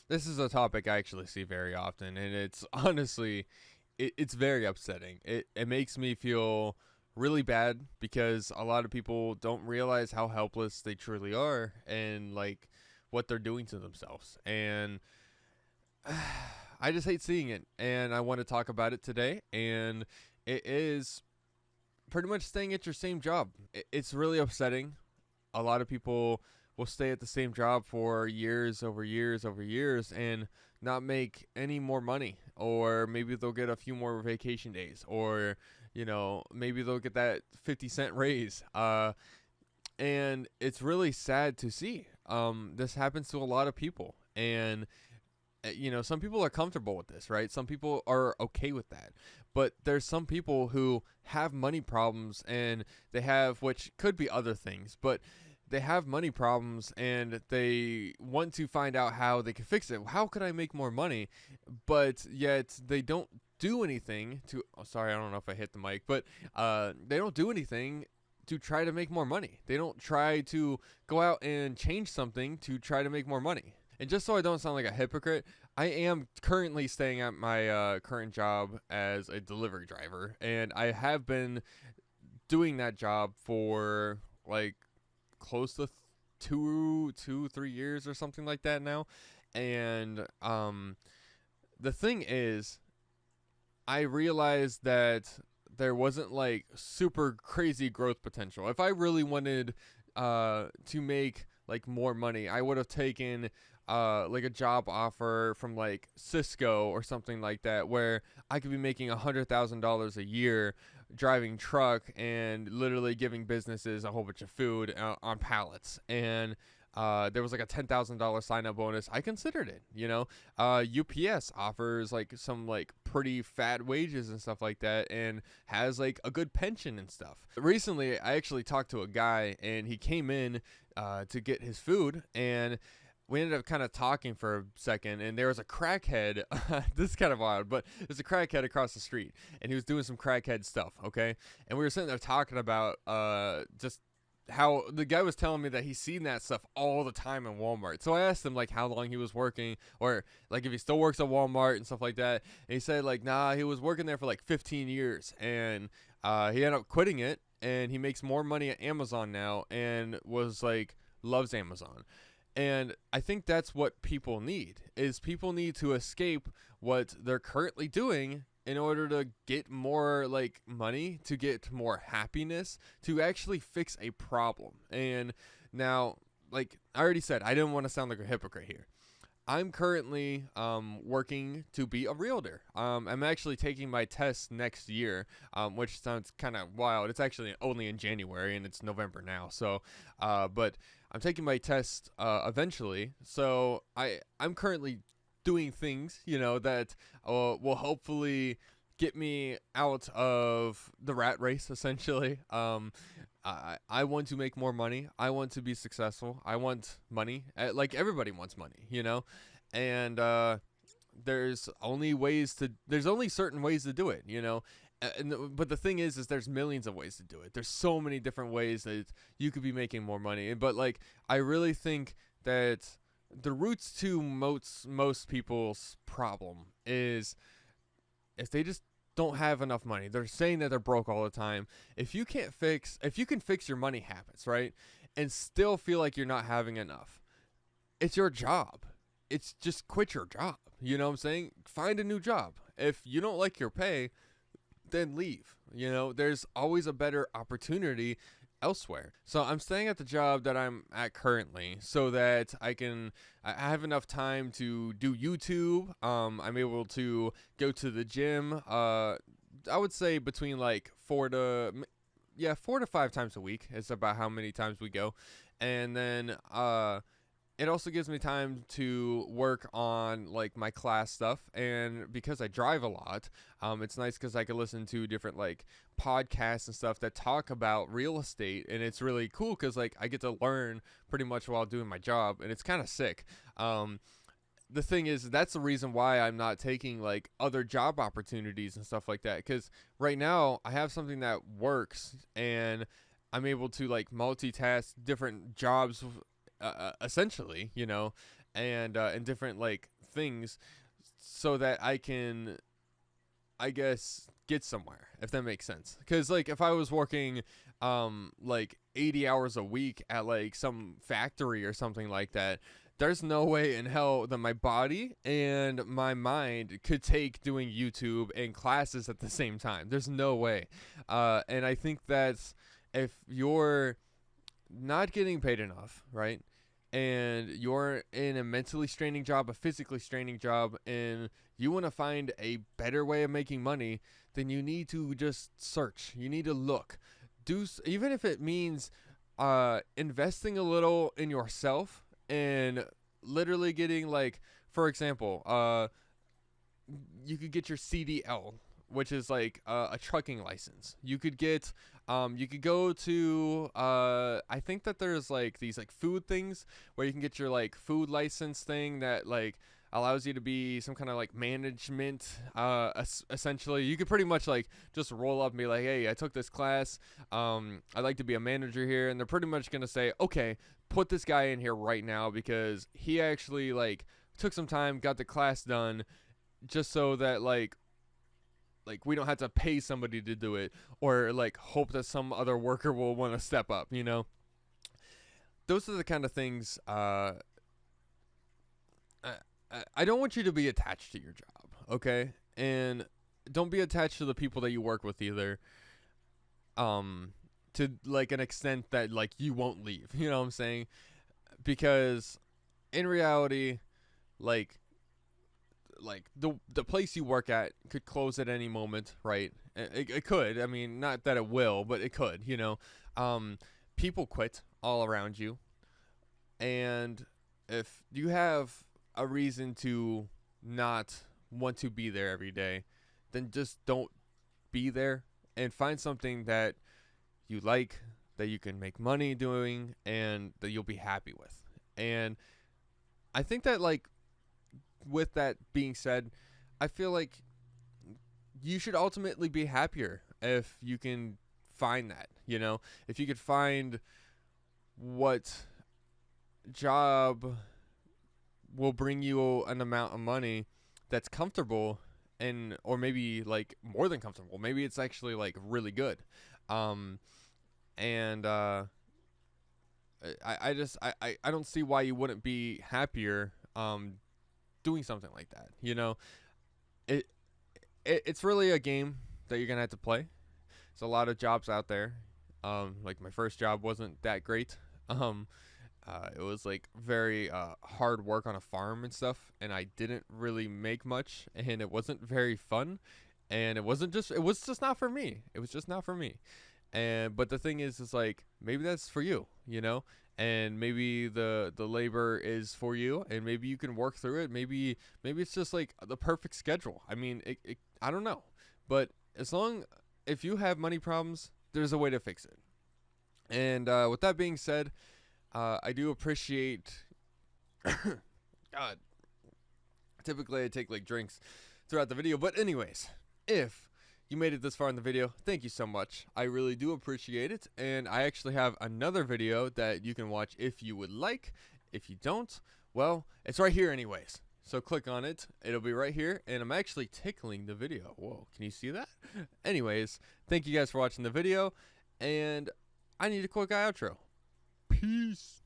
This is a topic I actually see very often, and it's honestly, it's very upsetting. It makes me feel really bad because a lot of people don't realize how helpless they truly are and like what they're doing to themselves. And I just hate seeing it, and I want to talk about it today. And it is pretty much staying at your same job. It's really upsetting. A lot of people will stay at the same job for years over years over years and not make any more money, or maybe they'll get a few more vacation days, or maybe they'll get that 50-cent raise. And it's really sad to see. This happens to a lot of people, and some people are comfortable with this, right? Some people are okay with that. But there's some people who have money problems, and they have, which could be other things, but they have money problems and they want to find out how they can fix it. How could I make more money? But yet they don't do anything to, oh, sorry, I don't know if I hit the mic, but they don't do anything to try to make more money. They don't try to go out and change something to try to make more money. And just so I don't sound like a hypocrite, I am currently staying at my current job as a delivery driver, and I have been doing that job for like close to 3 years or something like that now. And the thing is, I realized that there wasn't like super crazy growth potential. If I really wanted to make like more money, I would have taken like a job offer from like Cisco or something like that, where I could be making $100,000 a year driving truck and literally giving businesses a whole bunch of food on pallets. And there was like a $10,000 sign up bonus. I considered it. UPS offers like some like pretty fat wages and stuff like that, and has like a good pension and stuff. Recently, I actually talked to a guy, and he came in to get his food, and we ended up kind of talking for a second, and there was a crackhead. This is kind of wild, but there's a crackhead across the street, and he was doing some crackhead stuff, okay? And we were sitting there talking about just how the guy was telling me that he's seen that stuff all the time in Walmart. So I asked him like how long he was working, or like if he still works at Walmart and stuff like that. And he said like, nah, he was working there for like 15 years, and he ended up quitting it, and he makes more money at Amazon now, and was like, loves Amazon. And I think that's what people need, is people need to escape what they're currently doing in order to get more like money, to get more happiness, to actually fix a problem. And now, like I already said, I didn't want to sound like a hypocrite here. I'm currently working to be a realtor. I'm actually taking my test next year, which sounds kind of wild. It's actually only in January, and it's November now. So, but I'm taking my test eventually. So I'm currently doing things, that will hopefully get me out of the rat race, essentially. I want to make more money. I want to be successful. I want money. Like everybody wants money, and there's only certain ways to do it, but the thing is there's millions of ways to do it. There's so many different ways that you could be making more money. But like, I really think that the roots to most people's problem is if they just don't have enough money. They're saying that they're broke all the time. If you can fix your money habits, right, and still feel like you're not having enough, it's your job. It's just quit your job. You know what I'm saying? Find a new job. If you don't like your pay, then leave. There's always a better opportunity elsewhere. So I'm staying at the job that I'm at currently, so that I have enough time to do YouTube. I'm able to go to the gym. I would say between like 4 to 5 times a week is about how many times we go. And then it also gives me time to work on like my class stuff. And because I drive a lot, it's nice because I can listen to different like podcasts and stuff that talk about real estate, and it's really cool because like I get to learn pretty much while doing my job, and it's kind of sick. The thing is, that's the reason why I'm not taking like other job opportunities and stuff like that, because right now I have something that works, and I'm able to like multitask different jobs, essentially, and different like things, so that I can, I guess, get somewhere, if that makes sense. Because like if I was working like 80 hours a week at like some factory or something like that, there's no way in hell that my body and my mind could take doing YouTube and classes at the same time. There's no way. And I think that's, if you're not getting paid enough, right? And you're in a mentally straining job, a physically straining job, and you want to find a better way of making money, then you need to just search. You need to look. Even if it means investing a little in yourself and literally getting, like, for example, you could get your CDL, which is like a trucking license. You could get you could go to I think that there's like these like food things where you can get your like food license thing that like allows you to be some kind of like management. Essentially, you could pretty much like just roll up and be like, hey, I took this class, I'd like to be a manager here, and they're pretty much gonna say, okay, put this guy in here right now because he actually like took some time, got the class done, just so that like we don't have to pay somebody to do it, or like hope that some other worker will want to step up, you know. Those are the kind of things. I don't want you to be attached to your job, okay? And don't be attached to the people that you work with either, to like an extent that like you won't leave, you know what I'm saying? Because in reality, like the place you work at could close at any moment, right? It could. I mean, not that it will, but it could, you know. People quit all around you, and if you have a reason to not want to be there every day, then just don't be there and find something that you like, that you can make money doing, and that you'll be happy with. And I think that, like, with that being said, I feel like you should ultimately be happier if you can find that, you know? If you could find what job will bring you an amount of money that's comfortable, and or maybe like more than comfortable. Maybe it's actually like really good. And I don't see why you wouldn't be happier doing something like that, you know. It's really a game that you're gonna have to play. There's a lot of jobs out there. Like my first job wasn't that great. It was like very hard work on a farm and stuff, and I didn't really make much, and it wasn't very fun, and it was just not for me. It was just not for me. And but the thing is like maybe that's for you, you know, and maybe the labor is for you, and maybe you can work through it. Maybe it's just like the perfect schedule. I mean, I don't know, but if you have money problems, there's a way to fix it. And with that being said, I do appreciate. God, typically I take like drinks throughout the video, but anyways, if you made it this far in the video, thank you so much. I really do appreciate it, and I actually have another video that you can watch if you would like. If you don't, well, it's right here anyways. So click on it. It'll be right here, and I'm actually tickling the video. Whoa, can you see that? Anyways, thank you guys for watching the video, and I need a quick outro. Peace.